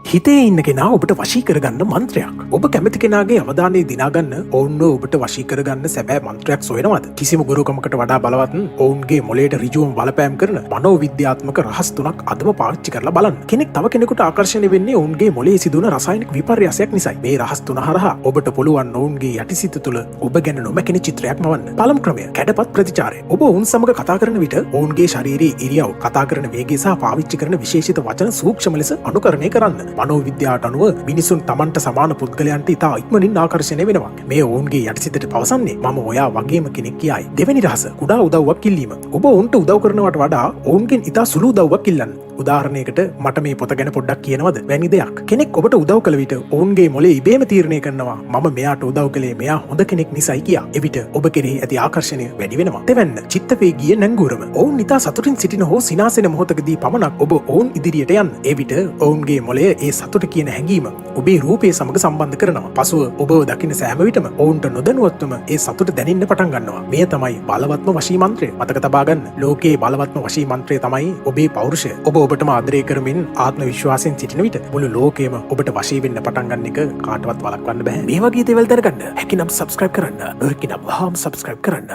හිතේ ඉන්න කෙනා ඔබට වශී කරගන්න මන්ත්‍රයක්. ඔබ කැමති කෙනාගේ අවධානය දිනාගන්න ඔවුන්ව ඔබට වශී කරගන්න සැබෑ මන්ත්‍රයක් සොයනවාද? කිසිම ගුරුකමකට වඩා බලවත් ඔවුන්ගේ මොළයට ඍජුවම බලපෑම් කරන මනෝවිද්‍යාත්මක රහස් තුනක් අදම පාවිච්චි කරලා බලන්න. කෙනෙක් තව කෙනෙකුට ආකර්ෂණය වෙන්නේ ඔවුන්ගේ මොළයේ සිදුවන රසායනික විපර්යාසයක් නිසායි. මේ රහස් තුන හරහා ඔබට පුළුවන් ඔවුන්ගේ යටිසිත තුළ ඔබ ගැන නොමැකෙන චිත්‍රයක් මවන්න. පළමු ක්‍රමය කැඩපත් ප්‍රතිචාරය. ඔබ ඔවුන් සමග කතා කරන විට ඔවුන්ගේ ශාරීරික ඉරියව්, කතා කරන වේගය සහ පාවිච්චි කරන විශේෂිත වචන සූක්ෂම ලෙස අනුකරණය කරන්න. මනෝවිද්‍යාවට අනුව මිනිසුන් තමන්ට සමාන පුද්ගලයන්ට ඉතා ඉක්මනින් ආකර්ෂණය වෙනවා. මේ ඔවුන්ගේ යටිසිතට පවසන්නේ මම ඔයා වගේම කෙනෙක් කියයි. දෙවෙනි රහස කුඩා උදව්වක් ඉල්ලීම. ඔබ ඔවුන්ට උදව් කරනවට වඩා ඔවුන්ගෙන් ඉතා සුළු උදව්වක් ඉල්ලන්න. උදාහරණයකට මට මේ පොත ගැන පොඩ්ඩක් කියනවද වැනි දෙයක්. කෙනෙක් ඔබට උදව් කළ විට ඔවුන්ගේ මොළේ ඉබේම තීරණය කරනවා මම මෙයාට උදව් කළේ මෙයා හොඳ කෙනෙක් නිසායි කියා. එවිට ඔබ කෙරෙහි ඇති ආකර්ෂණය වැඩි වෙනවා. දෙවැන්න චිත්තවේගීය නැංගුරම. ඔවුන් ඉතා සතුටින් සිටින හෝ සිනාසෙන මොහොතකදී පමණක් ඔබ ඔවුන් ඉදිරියට යන්න. ඒ විට ඔවුන්ගේ මොළය ඒ සතුට කියන හැඟීම ඔබේ රූපය සමග සම්බන්ධ කරනවා. පසුව ඔබව දකින සෑම විටම ඔවුන්ට නොදැනුවත්වම ඒ සතුට දැනෙන්න පටන් ගන්නවා. මෙය තමයි බලවත්ම වශී මන්ත්‍රය. මතක තබා ගන්න. ලෝකයේ බලවත්ම වශී මන්ත්‍රය තමයි ඔබේ පෞරුෂය. ඔබ ඔබටම ආදරය කරමින් ආත්ම විශ්වාසයෙන් සිටින විට මුළු ලෝකයම ඔබට වශී වෙන්න පටන් ගන්න එක කාටවත් වළක්වන්න බෑ. මේ වගේ දේවල් දැනගන්න හැකිනම් subscribe කරන්න. නොහැකිනම් වහාම subscribe කරන්න.